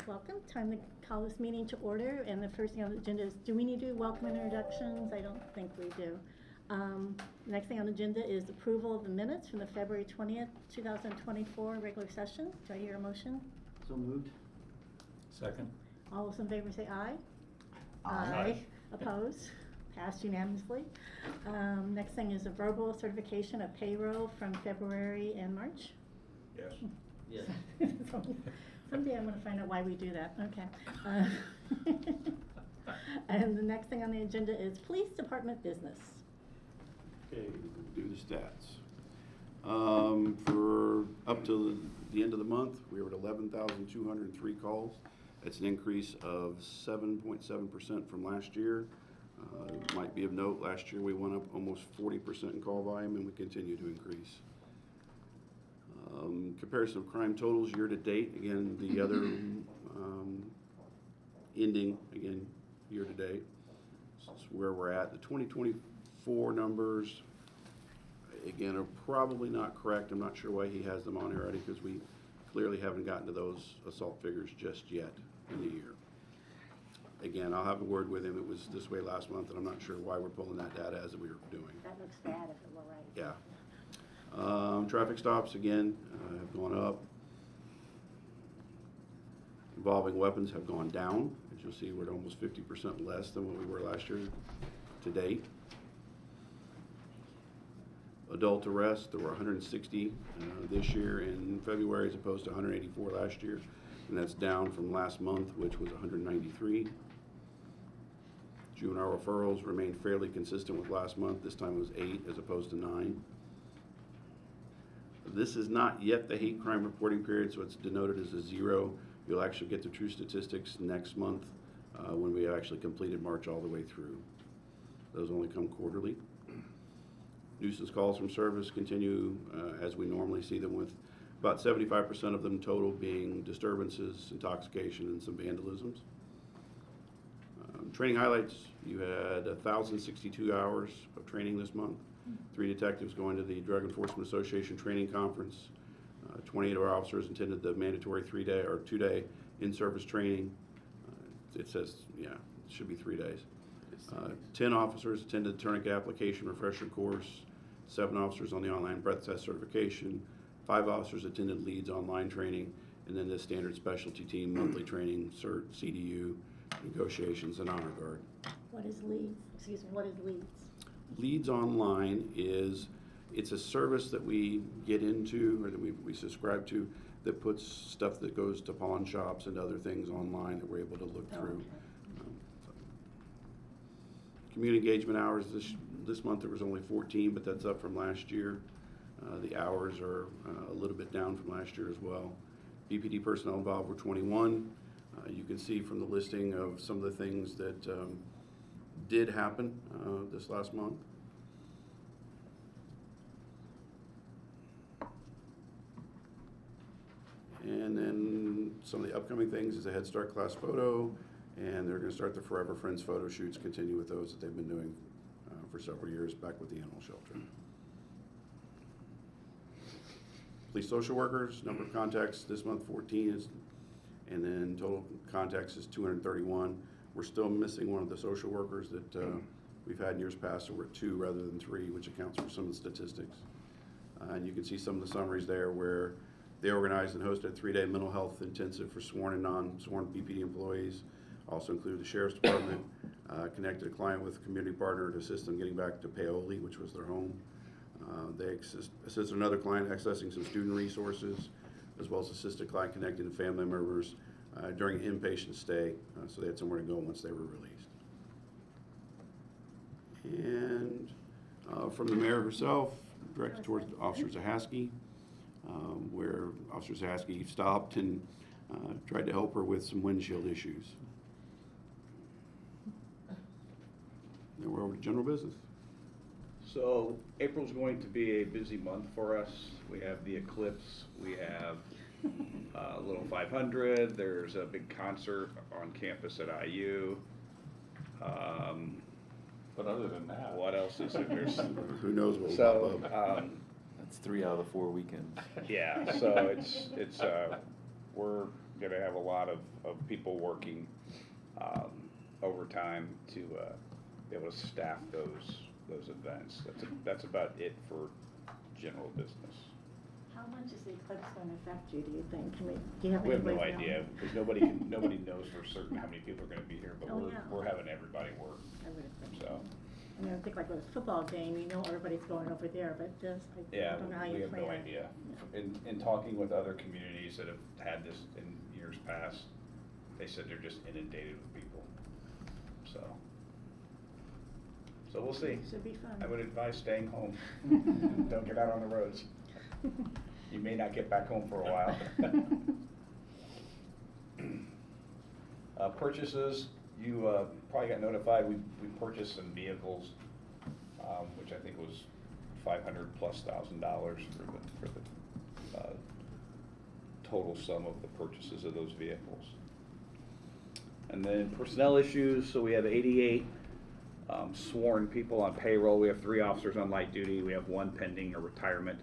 Welcome. Time to call this meeting to order. And the first thing on the agenda is, do we need to do welcome introductions? I don't think we do. Next thing on the agenda is approval of the minutes from the February 20th, 2024 regular session. Do I hear a motion? So moved. Second. All those in favor say aye. Aye. Opposed? Passed unanimously. Next thing is a verbal certification of payroll from February and March. Yes. Yes. Someday I'm gonna find out why we do that, okay. And the next thing on the agenda is police department business. Okay, do the stats. For up to the end of the month, we were at 11,203 calls. That's an increase of 7.7% from last year. It might be of note, last year we went up almost 40% in call volume, and we continue to increase. Comparison of crime totals year to date, again, the other ending, again, year to date. This is where we're at. The 2024 numbers, again, are probably not correct. I'm not sure why he has them on here already, because we clearly haven't gotten to those assault figures just yet in the year. Again, I'll have a word with him. It was this way last month, and I'm not sure why we're pulling that data as we were doing. That looks bad if it were right. Yeah. Traffic stops, again, have gone up. Involving weapons have gone down. As you'll see, we're at almost 50% less than what we were last year to date. Adult arrests, there were 160 this year in February as opposed to 184 last year. And that's down from last month, which was 193. Juvenile referrals remained fairly consistent with last month. This time it was 8 as opposed to 9. This is not yet the hate crime reporting period, so it's denoted as a 0. You'll actually get the true statistics next month when we actually completed March all the way through. Those only come quarterly. Nuisance calls from service continue as we normally see them, with about 75% of them total being disturbances, intoxication, and some vandalisms. Training highlights, you had 1,062 hours of training this month. 3 detectives going to the Drug Enforcement Association training conference. 28 of our officers attended the mandatory 3-day or 2-day in-service training. It says, yeah, it should be 3 days. 10 officers attended the tourniquet application refresher course. 7 officers on the online breath test certification. 5 officers attended LEADS online training, and then the standard specialty team monthly training, CERT, CDU, negotiations, and honor guard. What is leads? Excuse me, what is leads? LEADS online it's a service that we get into, or that we subscribe to, that puts stuff that goes to pawn shops and other things online that we're able to look through. Community engagement hours, this month there was only 14, but that's up from last year. The hours are a little bit down from last year as well. BPD personnel involved were 21. You can see from the listing of some of the things that did happen this last month. And then some of the upcoming things is a Head Start class photo, and they're going to start the Forever Friends photo shoots, continue with those that they've been doing for several years back with the animal shelter. Police social workers, number of contacts this month 14 is, and then total contacts is 231. We're still missing one of the social workers that we've had in years past, so we're at 2 rather than 3, which accounts for some of the statistics. And you can see some of the summaries there where they organized and hosted a 3-day mental health intensive for sworn and non-sworn BPD employees. Also included the Sheriff's Department, connected a client with a community partner to assist them getting back to Paoli, which was their home. They assisted another client accessing some student resources, as well as assisted a client connecting to family members during an inpatient stay, so they had somewhere to go once they were released. And from the mayor herself, directed towards Officer Zahaski, where Officer Zahaski stopped and tried to help her with some windshield issues. Then we're over to general business. So April's going to be a busy month for us. We have the eclipse, we have Little 500, there's a big concert on campus at IU. But other than that, What else is there? There's, Who knows what will so, pop up. that's 3 out of the 4 weekends. yeah, so it's we're gonna have a lot of people working, overtime to, be able to staff those events. That's about it for general business. How much is the eclipse going to affect you, do you think? Do you have We any have no breakdown? idea, because nobody knows for certain how many people are gonna be here, but Oh, yeah. we're having everybody work, I would think. so. I mean, I think like with a football game, you know everybody's going over there, but this, I Yeah, don't know how we you have plan no it. idea. Yeah. In talking with other communities that have had this in years past, they said they're just inundated with people, so. So we'll see. Should be fun. I would advise staying home. Don't get out on the roads. You may not get back home for a while. Purchases, you probably got notified, we purchased some vehicles, which I think was $500,000+ for the total sum of the purchases of those vehicles. And then personnel issues, so we have 88 sworn people on payroll. We have 3 officers on light duty. We have 1 pending a retirement.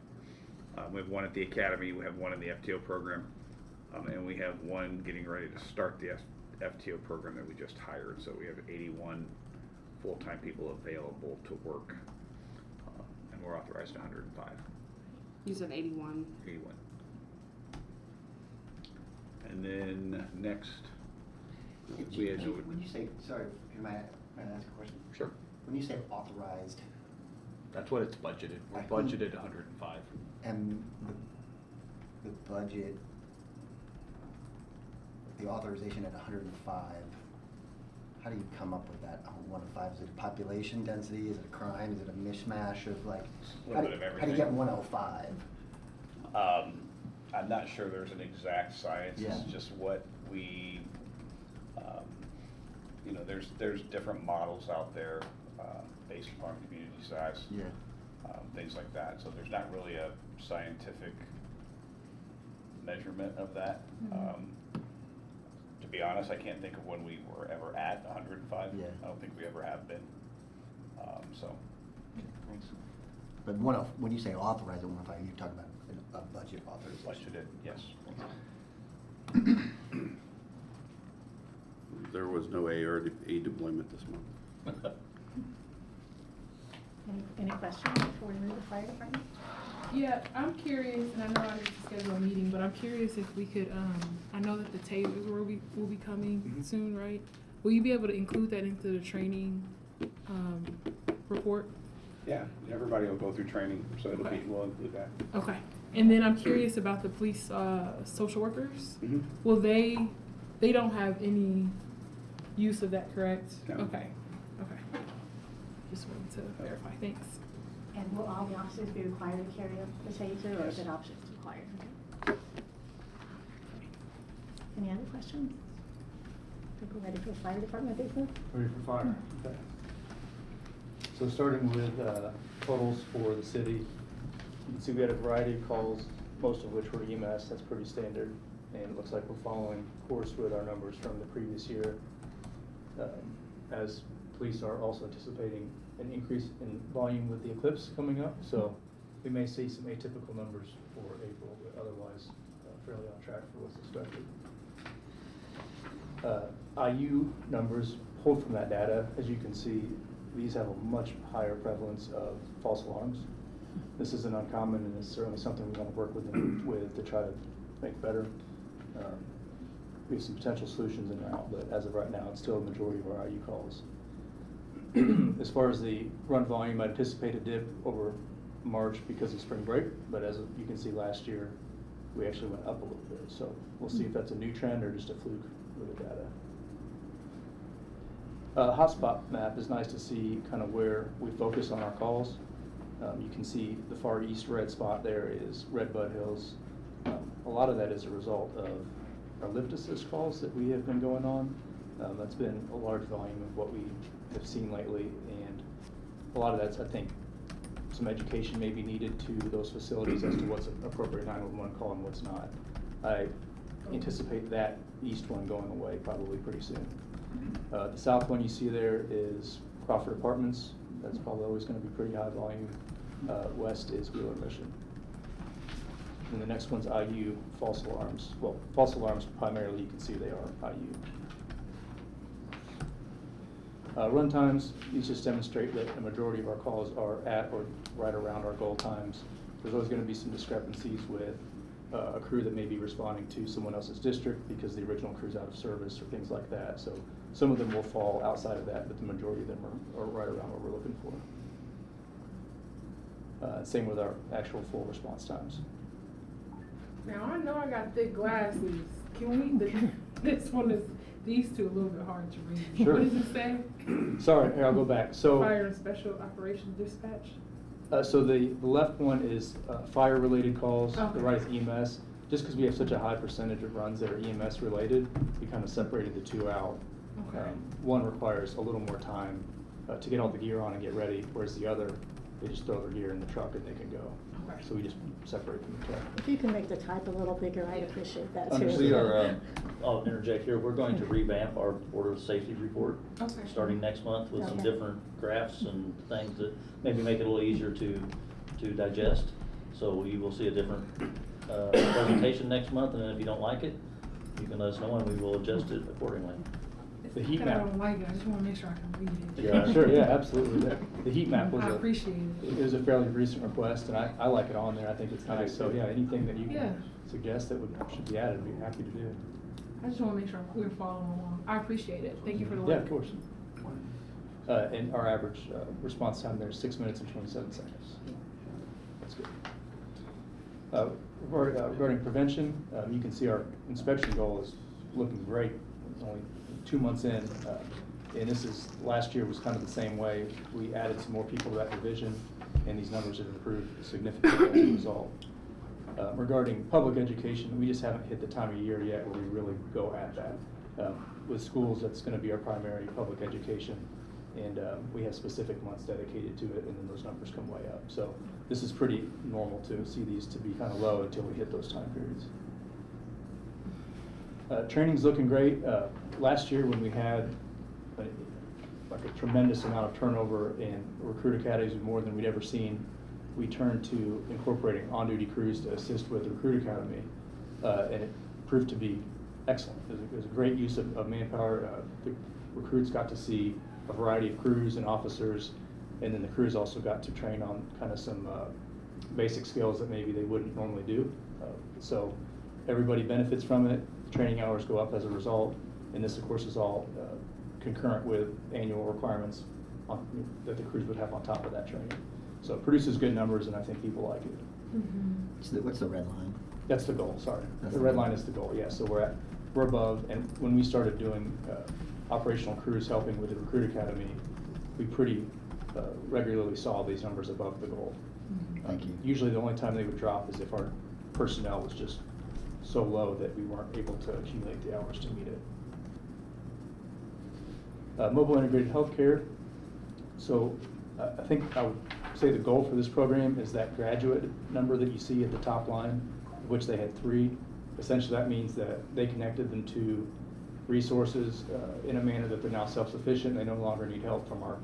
We have 1 at the academy. We have 1 in the FTO program. And we have 1 getting ready to start the FTO program that we just hired. So we have 81 full-time people available to work. And we're authorized 105. You said 81. 81. And then next, we had no. When you say, sorry, can I ask a question? Sure. When you say authorized, That's what it's budgeted. We're I think- budgeted 105. and the budget, the authorization at 105, how do you come up with that 105? Is it a population density? Is it a crime? Is it a mishmash of like? A little bit of How do you get everything. 105? I'm not sure there's an exact science. Yeah. It's just what we, you know, there's different models out there based upon community size. Yeah. Things like that. So there's not really a scientific measurement of that. Mhm. To be honest, I can't think of when we were ever at 105. Yeah. I don't think we ever have been. So. Thanks. But when you say authorized at 105, you're talking about a budget authorization. Budgeted, yes. There was no ARD deployment this month. Any questions before we move to fire department? Yeah, I'm curious, and I know I need to schedule a meeting, but I'm curious if we could, I know that the tasers will be coming Mhm. soon, right? Will you be able to include that into the training, report? Yeah, everybody will go through training, so it'll be, Okay. we'll include that. Okay. And then I'm curious about the police, social workers. Mhm. Will they don't have any use of that, correct? No. Okay, okay. Just wanted to verify, thanks. And will all the officers be required to carry a taser, or is Yes. it options required? Any other questions? I think we're ready for fire department business? Ready for fire, okay. So starting with totals for the city, you can see we had a variety of calls, most of which were EMS, that's pretty standard. And it looks like we're following course with our numbers from the previous year. As police are also anticipating an increase in volume with the eclipse coming up, so we may see some atypical numbers for April, but otherwise fairly on track for what's expected. IU numbers pulled from that data, as you can see, these have a much higher prevalence of false alarms. This isn't uncommon, and it's certainly something we want to work with them with to try to make better. We have some potential solutions in route, but as of right now, it's still a majority of our IU calls. As far as the run volume, I anticipate a dip over March because of spring break, but as you can see last year, we actually went up a little bit. So we'll see if that's a new trend or just a fluke with the data. Hotspot map is nice to see kind of where we focus on our calls. You can see the far east red spot there is Red Bud Hills. A lot of that is a result of our lift assist calls that we have been going on. That's been a large volume of what we have seen lately, and a lot of that's, I think, some education may be needed to those facilities as to what's an appropriate 911 call and what's not. I anticipate that east one going away probably pretty soon. The south one you see there is Crawford Apartments. That's probably always going to be pretty high volume. West is Wheeler Mission. And the next one's IU false alarms. Well, false alarms primarily, you can see they are IU. Run times, these just demonstrate that the majority of our calls are at or right around our goal times. There's always going to be some discrepancies with a crew that may be responding to someone else's district because the original crew's out of service or things like that. So some of them will fall outside of that, but the majority of them are right around what we're looking for. Same with our actual full response times. Now, I know I got thick glasses. Can we, this one is, these two a little bit hard to read. Sure. What does it say? Sorry, here, I'll go back. So, Fire and Special Operations Dispatch? so the left one is fire-related calls. Okay. The right is EMS. Just because we have such a high percentage of runs that are EMS-related, we kind of separated the two out. Okay. One requires a little more time to get all the gear on and get ready, whereas the other, they just throw their gear in the truck and they can go. Okay. So we just separate them. If you can make the type a little bigger, I'd appreciate that too. Understood. We are, I'll interject here, we're going to revamp our Board of Safety report, Okay. starting next month with some Okay. different graphs and things that maybe make it a little easier to digest. So you will see a different presentation next month, and then if you don't like it, you can let us know and we will adjust it accordingly. The It's heat not that map. I don't like it, I just wanna make sure I can read it. Yeah, sure, yeah, absolutely. The heat map was I appreciate it. It was a fairly recent request, and I like it on there. I think it's nice. So yeah, anything that you Yeah. can suggest that should be added, I'd be happy to do. I just wanna make sure we're following along. I appreciate it. Thank you for the work. Yeah, of course. And our average response time there is 6 minutes and 27 seconds. That's good. Regarding prevention, you can see our inspection goal is looking great. It's only 2 months in, and this is, last year was kind of the same way. We added some more people to that division, and these numbers have improved significantly as a result. Regarding public education, we just haven't hit the time of year yet where we really go at that. With schools, that's going to be our primary public education, and we have specific months dedicated to it, and then those numbers come way up. So this is pretty normal to see these to be kind of low until we hit those time periods. Training's looking great. Last year when we had like a tremendous amount of turnover in recruit academies, more than we'd ever seen, we turned to incorporating on-duty crews to assist with the recruit academy, and it proved to be excellent. It was a great use of manpower. The recruits got to see a variety of crews and officers, and then the crews also got to train on kind of some basic skills that maybe they wouldn't normally do. So everybody benefits from it. Training hours go up as a result, and this of course is all concurrent with annual requirements that the crews would have on top of that training. So it produces good numbers, and I think people like it. Mm-hmm. What's the red line? That's the goal, sorry. That's The the red goal. line is the goal, yeah, so we're above, and when we started doing operational crews helping with the recruit academy, we pretty regularly saw these numbers above the goal. Thank you. Usually the only time they would drop is if our personnel was just so low that we weren't able to accumulate the hours to meet it. Mobile integrated healthcare. So I think I would say the goal for this program is that graduate number that you see at the top line, of which they had 3. Essentially that means that they connected them to resources in a manner that they're now self-sufficient. They no longer need help from our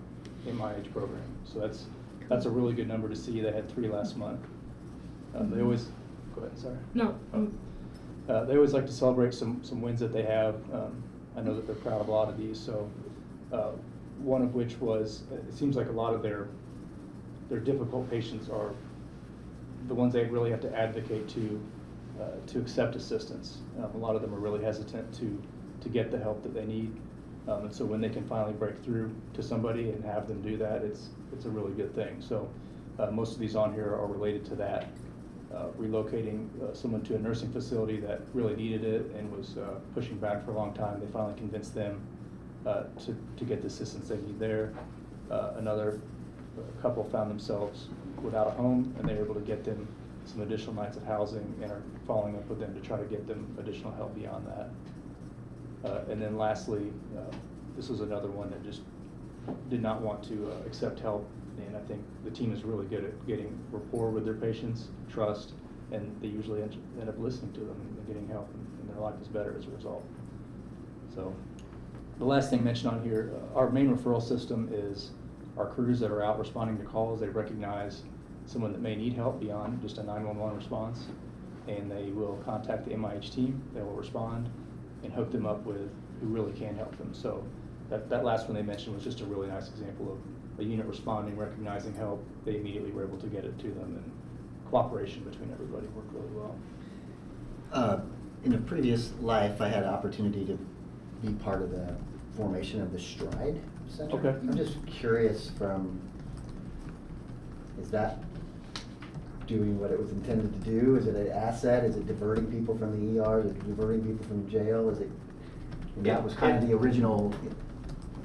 MIH program. So that's a really good number to see. They had 3 last month. They always, go ahead, sorry. No. They always like to celebrate some wins that they have. I know that they're proud of a lot of these. So one of which was, it seems like a lot of their difficult patients are the ones they really have to advocate to accept assistance. A lot of them are really hesitant to get the help that they need. And so when they can finally break through to somebody and have them do that, it's a really good thing. So most of these on here are related to that. Relocating someone to a nursing facility that really needed it and was pushing back for a long time. They finally convinced them to get the assistance they need there. Another couple found themselves without a home, and they were able to get them some additional nights of housing and are following up with them to try to get them additional help beyond that. And then lastly, this was another one that just did not want to accept help, and I think the team is really good at getting rapport with their patients, trust, and they usually end up listening to them and getting help, and their life is better as a result. So the last thing mentioned on here, our main referral system is our crews that are out responding to calls. They recognize someone that may need help beyond just a 911 response, and they will contact the MIH team, they will respond and hook them up with who really can help them. So that last one they mentioned was just a really nice example of a unit responding, recognizing help, they immediately were able to get it to them, and cooperation between everybody worked really well. In a previous life, I had an opportunity to be part of the formation of the Stride Center. Okay. I'm just curious is that doing what it was intended to do? Is it an asset? Is it diverting people from the ER? Is it diverting people from jail? That was kind of the original.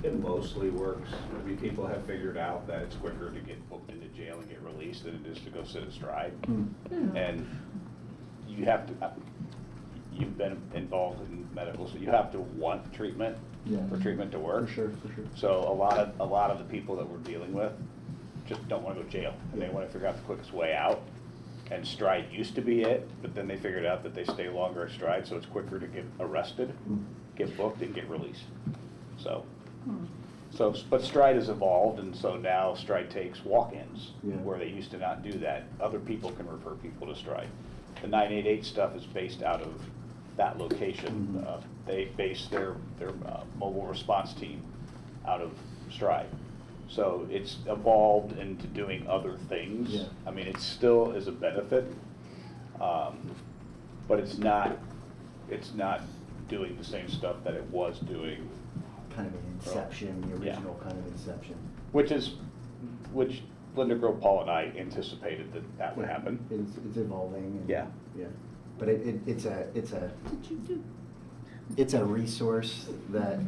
It mostly works. I mean, people have figured out that it's quicker to get booked into jail and get released than it is to go sit at Stride. And you have to, you've been involved in medical, so you have to want treatment for treatment to work. For sure. So a lot of the people that we're dealing with just don't want to go to jail, and they want to figure out the quickest way out. And Stride used to be it, but then they figured out that they stay longer at Stride, so it's quicker to get arrested, get booked, and get released. But Stride has evolved, and so now Stride takes walk-ins, where they used to not do that. Other people can refer people to Stride. The 988 stuff is based out of that location. They base their mobile response team out of Stride. So it's evolved into doing other things. I mean, it still is a benefit, but it's not doing the same stuff that it was doing. Kind of an inception, the original kind of inception. Which Linda Grove, Paul, and I anticipated that would happen. It's evolving. And, Yeah. But it's a resource that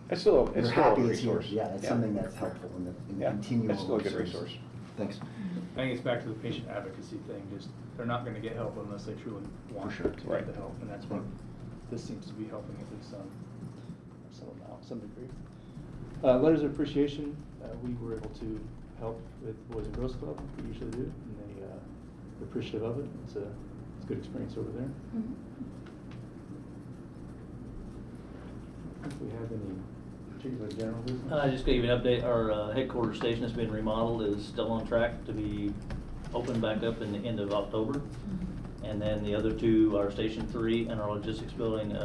It's still you're a happy is here. resource. Yeah, it's something that's helpful in the Yeah, continual it's still a good service. resource. Thanks. I think it's back to the patient advocacy thing, just, they're not gonna get help unless they truly want sure. to Right. get the help, and that's what this seems to be helping at least some amount, some degree. Letters of appreciation, we were able to help with Boys and Girls Club, we usually do, and they're appreciative of it. It's a good experience over there. If we have any particular general business? Just gonna give you an update, our headquarters station that's been remodeled is still on track to be opened back up in the end of October. And then the other two, our Station 3 and our logistics building,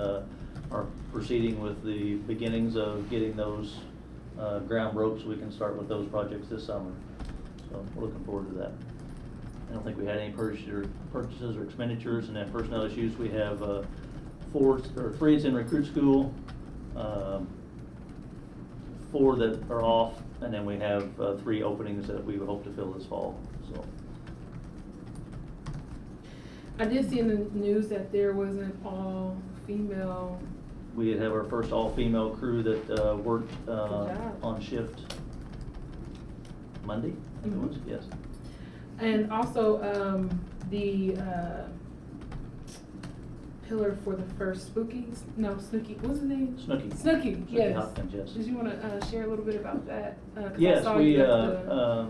are proceeding with the beginnings of getting those ground broke so we can start with those projects this summer. So we're looking forward to that. I don't think we had any purchases or expenditures, and then personnel issues, we have 3 is in recruit school, 4 that are off, and then we have 3 openings that we would hope to fill this fall, so. I did see in the news that there was an all-female. We have our first all-female crew that worked job. on shift Monday, I think it was, yes. And also, the pillar for the first Spookies, no, Snooki, what's his name? Snooki. Snooki, yes. Hopkins, yes. Did you wanna, share a little bit about that? 'Cause I Yes, saw we, you at the-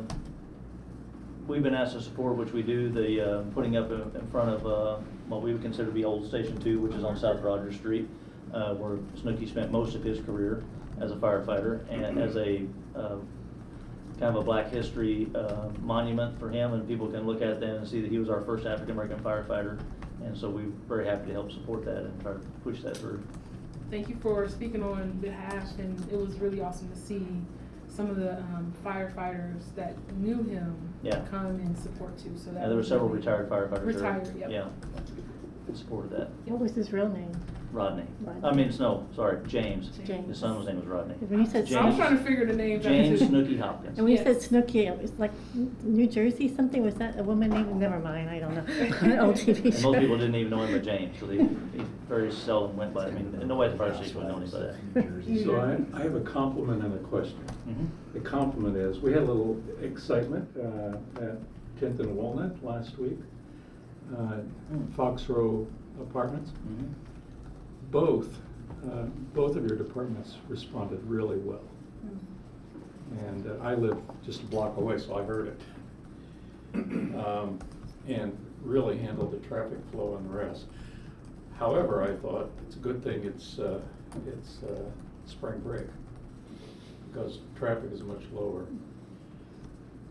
we've been asked to support, which we do, the, putting up in front of, what we would consider to be Old Station 2, which is on South Rogers Street, where Snooki spent most of his career as a firefighter, and as a, kind of a Black history, monument for him, and people can look at it then and see that he was our first African-American firefighter, and so we're very happy to help support that and try to push that through. Thank you for speaking on behalf, and it was really awesome to see some of the firefighters that knew him Yeah. come and support too, so that. And there were was several really- retired firefighters there. Retired, yep. Yeah, supported that. What was his real name? Rodney. Rodney. I mean, no, sorry, James. James. His son's name was Rodney. When you said I was James- trying to figure the names out. James too. Snooki Hopkins. And when you said Yes. Snooki, it was like New Jersey something, was that a woman named, never mind, I don't know. An old TV And show. most people didn't even know him but James, so he very seldom went by, I mean, nobody at the fire station would know him by that. So I have a compliment and a question. The compliment is, we had a little excitement at 10th and Walnut last week, Fox Row Apartments. Both of your departments responded really well. And I live just a block away, so I heard it. And really handled the traffic flow and the rest. However, I thought it's a good thing it's spring break, because traffic is much lower.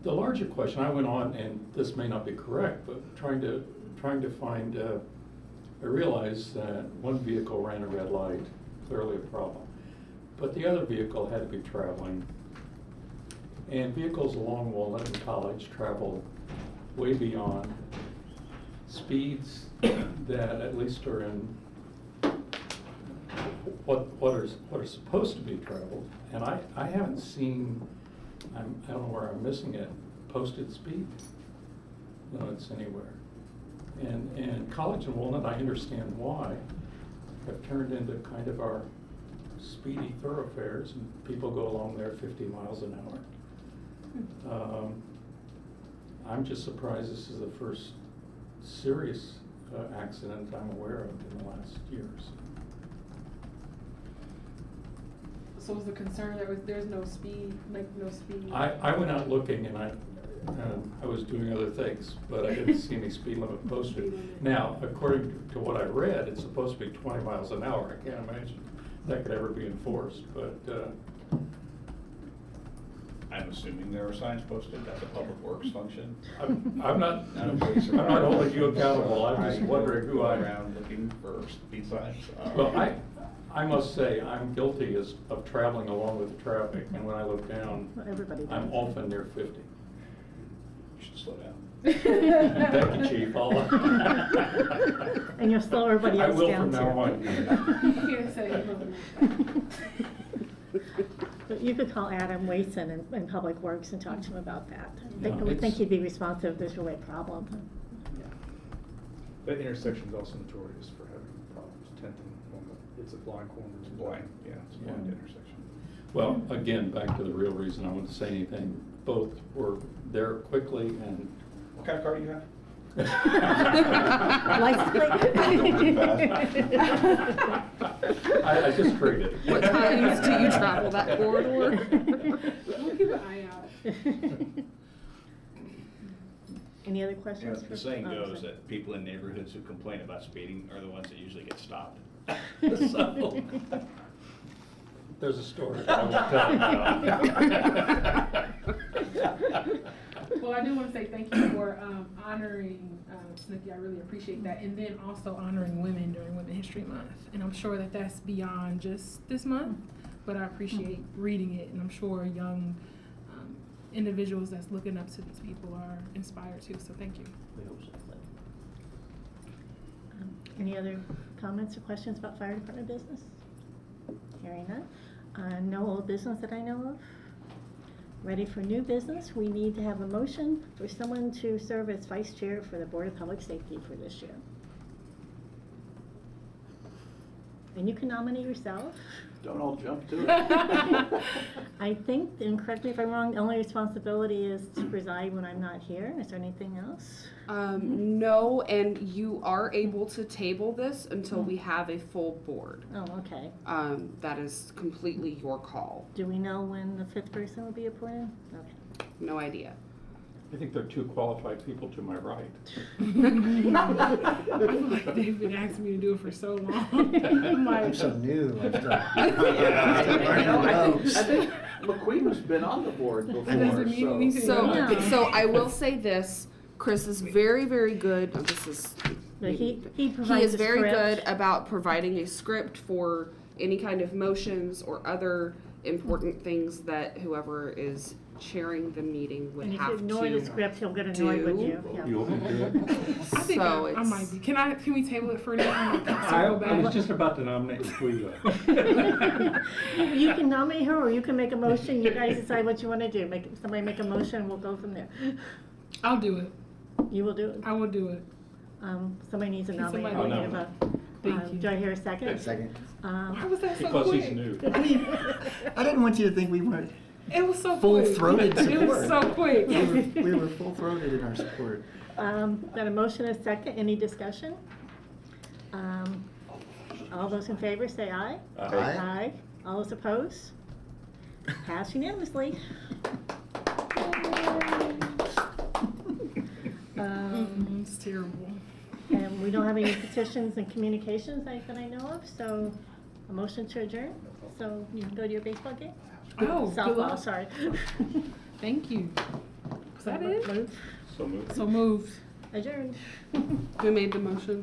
The larger question, I went on, and this may not be correct, but trying to trying to find, I realized that one vehicle ran a red light, clearly a problem. But the other vehicle had to be traveling. And vehicles along Walnut and College travel way beyond speeds that at least are in what are supposed to be traveled. And I haven't seen, I don't know where I'm missing it, posted speed limits anywhere. And College and Walnut, I understand why, have turned into kind of our speedy thoroughfares, and people go along there 50 miles an hour. I'm just surprised this is the first serious accident I'm aware of in the last years. So was the concern that there's no speed, like no speed? I went out looking and I was doing other things, but I didn't see any speed limit posted. Now, according to what I read, it's supposed to be 20 miles an hour. I can't imagine that could ever be enforced, but I'm assuming there are signs posted, that's a public works function. I'm not, Not a I'm police not holding you accountable, I'm just I wondering who go I. around looking for speed signs. Well, I must say, I'm guilty of traveling along with the traffic, and when I look down, Well, everybody does. I'm often near 50. You should slow down. Thank you, Chief. And you'll slow everybody else down too. I will from now on. You can't say no. But you could call Adam Wason in Public Works and talk to him about that. I No, would think it's- he'd be responsive if there's really a problem. That intersection's also notorious for having problems, 10th and Walnut. It's a blind corner. It's blind, yeah, it's a blind Yeah. intersection. Well, again, back to the real reason I want to say anything, both were there quickly and. What kind of car do you have? License plate? I just traded. What times do you travel that corridor? We'll keep an eye out. Any other You know, questions? the for- saying oh, goes sorry. that people in neighborhoods who complain about speeding are the ones that usually get stopped. So. There's a story I won't tell you. Well, I do want to say thank you for honoring Snooki. I really appreciate that. And then also honoring women during Women History Month. And I'm sure that that's beyond just this month, but I appreciate reading it. And I'm sure young individuals that's looking up to these people are inspired too. So thank you. We hope so. Any other comments or questions about fire department business? Hearing none. No old business that I know of. Ready for new business? We need to have a motion for someone to serve as vice chair for the Board of Public Safety for this year. And you can nominate yourself. Don't all jump to it. I think, and correct me if I'm wrong, the only responsibility is to preside when I'm not here. Is there anything else? No, and you are able to table this until we have a full board. Oh, okay. That is completely your call. Do we know when the fifth person will be appointed? Okay. No idea. I think there are two qualified people to my right. I feel like they've been asking me to do it for so long. I'm I'm like, so new, I'm still. I think McQueen's been on the board before, That doesn't mean anything. So, Yeah. so I will say this, Chris is very, very good, this is. But he He provides is a very script. good about providing a script for any kind of motions or other important things that whoever is chairing the meeting would And if you have to ignore the script, he'll get annoyed with do. you. Yeah. You'll be good. I think So I it's- might be. Can we table it for now? and I circle was back? just about to nominate McQueen. You can nominate her, or you can make a motion. You guys decide what you want to do. Somebody make a motion, we'll go from there. I'll do it. You will do it? I will do it. Somebody needs a Can nominate. somebody- We need a vote. Thank you. Do I hear a second? Second. Why was that so Because quick? he's new. I didn't want you to think we weren't It was so quick. full-throated It was support. so quick. We were full-throated in our support. Got a motion and a second. Any discussion? All those in favor say aye. Aye. Aye. All those opposed? Passed unanimously. It's terrible. And we don't have any petitions and communications that I know of, so a motion to adjourn. So you can go to your baseball game? Oh, good Softball, luck. sorry. Thank you. Is that it? Move. So moved. So moved. Adjourned. Who made the motion?